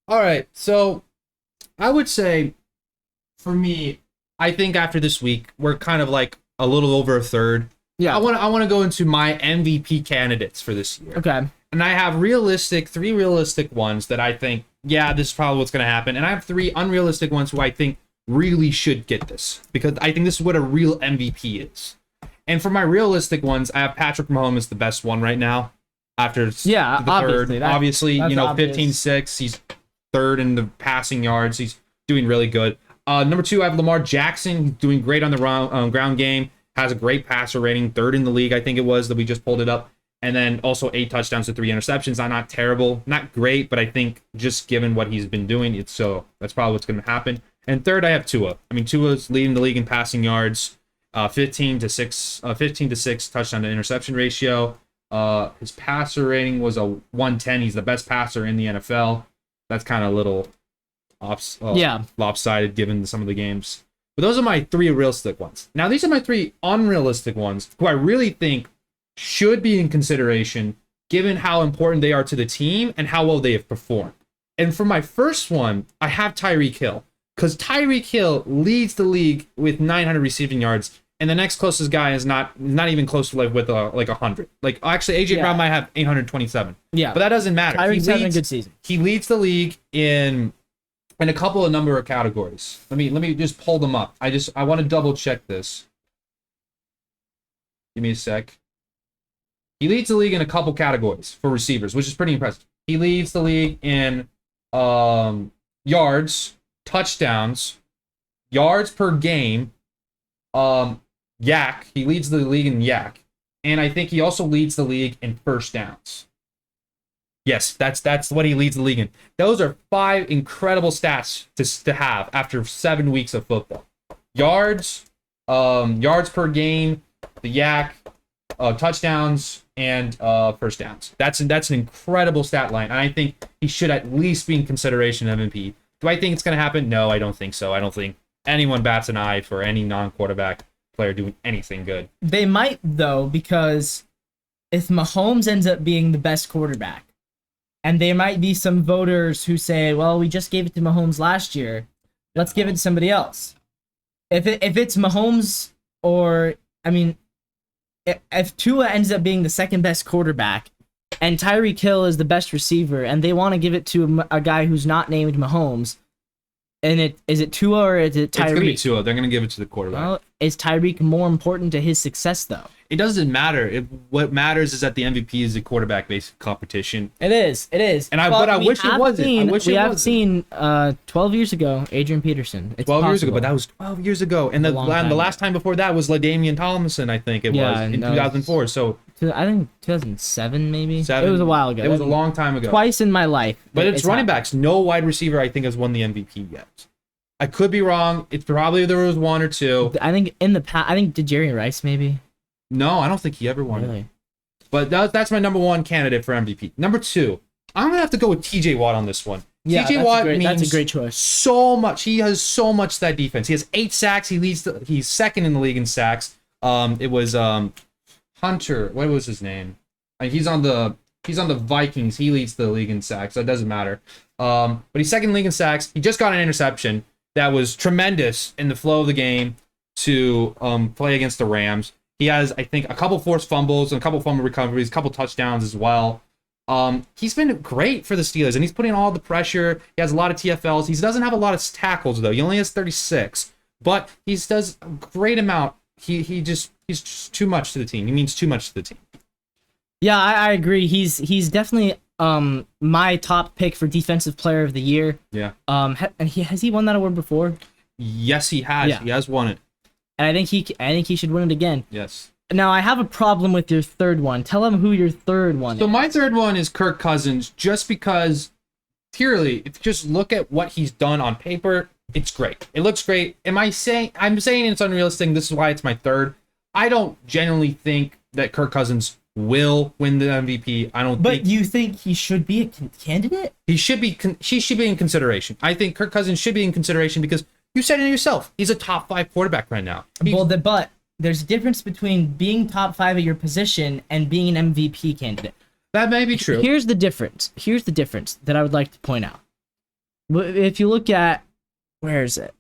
All right, so I would say for me, I think after this week, we're kind of like a little over a third. Yeah. I want to go into my MVP candidates for this year. Okay. And I have three realistic ones that I think, yeah, this is probably what's going to happen. And I have three unrealistic ones who I think really should get this because I think this is what a real MVP is. And for my realistic ones, I have Patrick Mahomes, the best one right now. After the third, obviously, that's obvious. 15-6. He's third in the passing yards. He's doing really good. Number two, I have Lamar Jackson. He's doing great on the ground game. Has a great passer rating, third in the league, I think it was, that we just pulled it up. And then also 8 touchdowns to 3 interceptions. Not terrible, not great, but I think just given what he's been doing, that's probably what's going to happen. And third, I have Tua. I mean, Tua's leading the league in passing yards, 15-6 touchdown to interception ratio. His passer rating was a 110. He's the best passer in the NFL. That's kind of a little lopsided given some of the games. But those are my three realistic ones. Now, these are my three unrealistic ones who I really think should be in consideration given how important they are to the team and how well they have performed. And for my first one, I have Tyreek Hill. Because Tyreek Hill leads the league with 900 receiving yards, and the next closest guy is not even close to with 100. Like actually, AJ Brown might have 827. Yeah, but that doesn't matter. Tyreek's having a good season. He leads the league in a couple of number of categories. Let me just pull them up. I want to double check this. Give me a sec. He leads the league in a couple categories for receivers, which is pretty impressive. He leads the league in yards, touchdowns, yards per game, yak. He leads the league in yak. And I think he also leads the league in first downs. Yes, that's what he leads the league in. Those are 5 incredible stats to have after 7 weeks of football. Yards, yards per game, the yak, touchdowns, and first downs. That's an incredible stat line, and I think he should at least be in consideration of MVP. Do I think it's going to happen? No, I don't think so. I don't think anyone bats an eye for any non-quarterback player doing anything good. They might, though, because if Mahomes ends up being the best quarterback, and there might be some voters who say, well, we just gave it to Mahomes last year, let's give it to somebody else. If it's Mahomes if Tua ends up being the second best quarterback and Tyreek Hill is the best receiver and they want to give it to a guy who's not named Mahomes, and is it Tua or is it Tyreek? It's going to be Tua. They're going to give it to the quarterback. Well, is Tyreek more important to his success, though? It doesn't matter. What matters is that the MVP is a quarterback-based competition. It is. And I wish it wasn't. We have seen 12 years ago, Adrian Peterson. It's 12 years ago, possible. but that was 12 years ago. And the last time before that was LaDainian Tomlinson, I think it was, in 2004. So I think 2007, maybe? 7, it was a while ago. It was a long time ago. Twice in my life. But it's running backs. No wide receiver, I think, has won the MVP yet. I could be wrong. It's probably there was 1 or 2. I think in the past, did Jerry Rice maybe? No, I don't think he ever won. Really? But that's my number 1 candidate for MVP. Number 2, I'm gonna have to go with TJ Watt on this one. Yeah, TJ Watt that's a great choice. So much. He has so much that defense. He has 8 sacks. He's second in the league in sacks. It was Hunter. What was his name? He's on the Vikings. He leads the league in sacks. So it doesn't matter. But he's second in the league in sacks. He just got an interception that was tremendous in the flow of the game to play against the Rams. He has, I think, a couple forced fumbles and a couple fumble recoveries, a couple touchdowns as well. He's been great for the Steelers, and he's putting all the pressure. He has a lot of TFLs. He doesn't have a lot of tackles, though. He only has 36, but he does a great amount. He's just too much to the team. He means too much to the team. Yeah, I agree. He's definitely my top pick for Defensive Player of the Year. Yeah. Has he won that award before? Yes, he has. Yeah. He has won it. And I think he should win it again. Yes. Now, I have a problem with your third one. Tell him who your third one is. So my third one is Kirk Cousins, just because, purely, if you just look at what he's done on paper, it's great. It looks great. I'm saying it's unrealistic. This is why it's my third. I don't genuinely think that Kirk Cousins will win the MVP. But you think he should be a candidate? He should be in consideration. I think Kirk Cousins should be in consideration because you said it yourself. He's a top 5 quarterback right now. But there's a difference between being top 5 at your position and being an MVP candidate. That may be true. Here's the difference that I would like to point out. If you look at, where is it?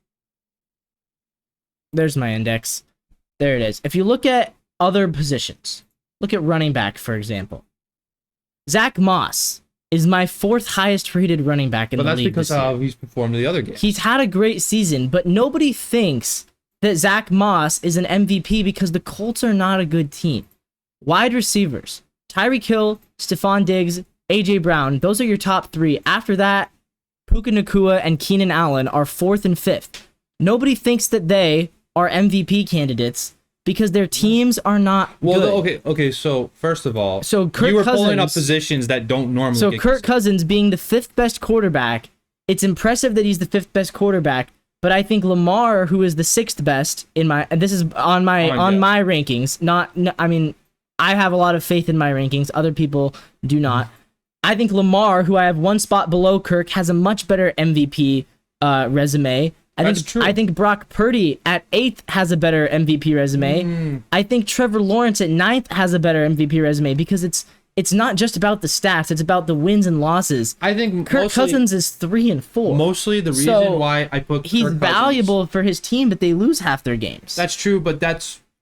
There's my index. There it is. If you look at other positions, look at running back, for example. Zach Moss is my 4th highest rated running back in the league. But that's because how he's performed in the other games. He's had a great season, but nobody thinks that Zach Moss is an MVP because the Colts are not a good team. Wide receivers, Tyreek Hill, Stephon Diggs, AJ Brown, those are your top 3. After that, Puka Nacua and Keenan Allen are 4th and 5th. Nobody thinks that they are MVP candidates because their teams are not good. Okay. So first of all, so Kirk you were Cousins, pulling up positions that don't normally. So Kirk Cousins being the 5th best quarterback, it's impressive that he's the 5th best quarterback. But I think Lamar, who is the 6th best in my, and this is on my rankings. I mean, I have a lot of faith in my rankings. Other people do not. I think Lamar, who I have 1 spot below Kirk, has a much better MVP resume. That's true. I think Brock Purdy at 8th has a better MVP resume. I think Trevor Lawrence at 9th has a better MVP resume because it's not just about the stats; it's about the wins and losses. I think Kirk Cousins is 3 and 4. Mostly the reason why I put he's Kirk valuable for his team, but they lose half their games. That's true, but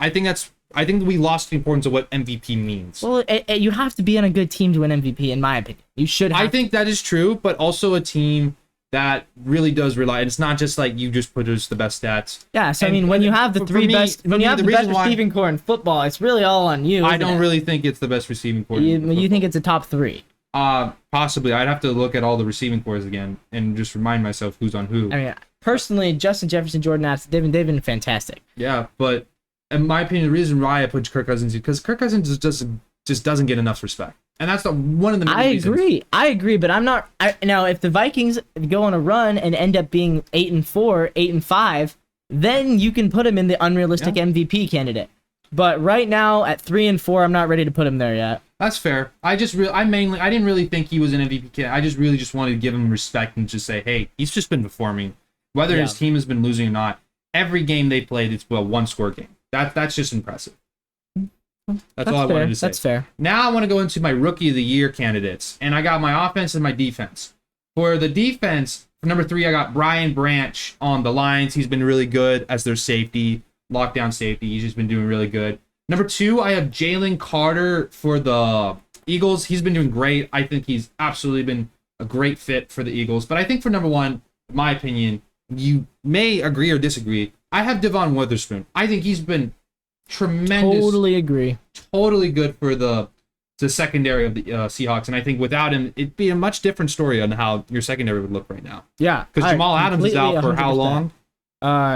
I think we lost the importance of what MVP means. Well, you have to be on a good team to win MVP, in my opinion. You should. I think that is true, but also a team that really does rely. It's not just like you just produce the best stats. Yeah, so I mean, when you have the best receiving core in football, it's really all on you. I don't really think it's the best receiving core. You think it's a top 3? Possibly. I'd have to look at all the receiving cores again and just remind myself who's on who. I mean, personally, Justin Jefferson, Jordan Addison, they've been fantastic. Yeah, but in my opinion, the reason why I put Kirk Cousins is because Kirk Cousins just doesn't get enough respect. And that's one of the main reasons. I agree, but I'm not. Now, if the Vikings go on a run and end up being 8-4, 8-5, then you can put him in the unrealistic MVP candidate. But right now, at 3-4, I'm not ready to put him there yet. That's fair. I didn't really think he was an MVP candidate. I just wanted to give him respect and just say, hey, he's just been performing. Whether his team has been losing or not, every game they played, it's a 1-score game. That's just impressive. That's all I wanted to say. That's fair. Now I want to go into my Rookie of the Year candidates. And I got my offense and my defense. For the defense, for number 3, I got Brian Branch on the Lions. He's been really good as their safety, lockdown safety. He's just been doing really good. Number 2, I have Jalen Carter for the Eagles. He's been doing great. I think he's absolutely been a great fit for the Eagles. But I think for number 1, in my opinion, you may agree or disagree, I have Devon Witherspoon. I think he's been tremendous. Totally agree. Totally good for the secondary of the Seahawks, and I think without him, it'd be a much different story on how your secondary would look right now. Yeah, because Jamal Adams is out for 100%. How long?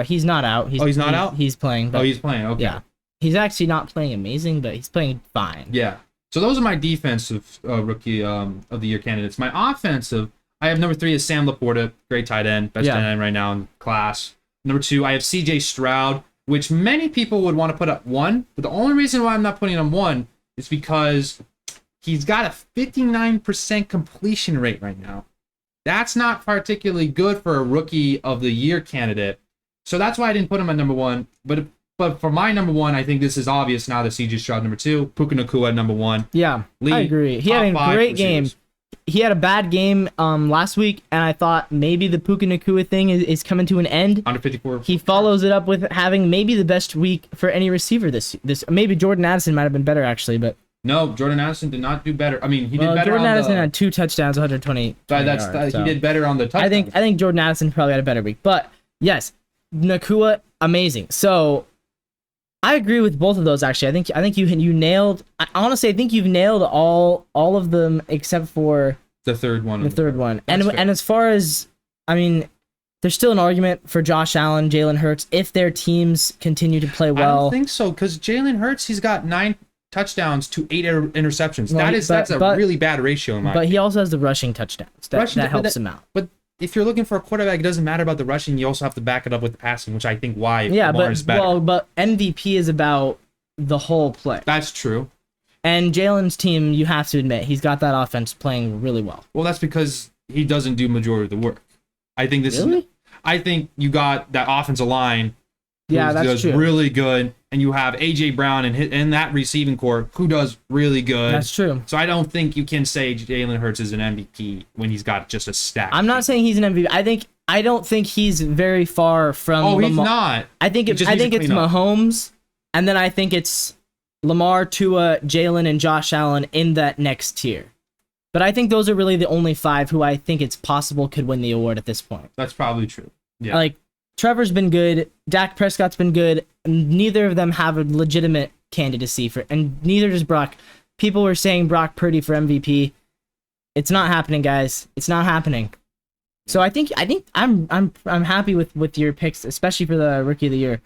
He's not out. He's not out. He's playing. But, he's playing. Okay. Yeah, he's actually not playing amazing, but he's playing fine. Yeah. So those are my defensive Rookie of the Year candidates. My offensive, I have number 3 is Sam Laporta, great tight end, best tight end right now in class. Number 2, I have C.J. Stroud, which many people would want to put at 1, but the only reason why I'm not putting him 1 is because he's got a 59% completion rate right now. That's not particularly good for a Rookie of the Year candidate. So that's why I didn't put him at number 1. But for my number 1, I think this is obvious now that C.J. Stroud number 2, Puka Nacua at number 1. Yeah, I agree. He had a great game. He had a bad game last week, and I thought maybe the Puka Nacua thing is coming to an end. Under 54. He follows it up with having maybe the best week for any receiver this. Maybe Jordan Addison might have been better actually, but no, Jordan Addison did not do better. I mean, he did better. Jordan Addison had 2 touchdowns, 120. Yards, he did better on the touchdowns. I think Jordan Addison probably had a better week, but yes, Nacua amazing. So I agree with both of those actually. I think you nailed. Honestly, I think you've nailed all of them except for the third one. And as far as, I mean, there's still an argument for Josh Allen, Jalen Hurts if their teams continue to play well. I don't think so because Jalen Hurts, he's got 9 touchdowns to 8 interceptions. That's a really bad ratio in my opinion. But he also has the rushing touchdowns. That helps him out. But if you're looking for a quarterback, it doesn't matter about the rushing. You also have to back it up with the passing, which I think Lamar is better. But MVP is about the whole play. That's true. And Jalen's team, you have to admit, he's got that offense playing really well. Well, that's because he doesn't do majority of the work. I think really? I think you got that offensive line. Yeah, that's true. Really good. and you have AJ Brown and that receiving core who does really good. That's true. So I don't think you can say Jalen Hurts is an MVP when he's got just a stack. I'm not saying he's an MVP. I don't think he's very far from. Oh, he's not. I think it's Mahomes, and then I think it's Lamar, Tua, Jalen, and Josh Allen in that next tier. But I think those are really the only 5 who I think it's possible could win the award at this point. That's probably true. Yeah. Like, Trevor's been good, Dak Prescott's been good, and neither of them have a legitimate candidacy for, and neither does Brock. People were saying Brock Purdy for MVP. It's not happening, guys. It's not happening. So I think I'm happy with your picks, especially for the Rookie of the Year.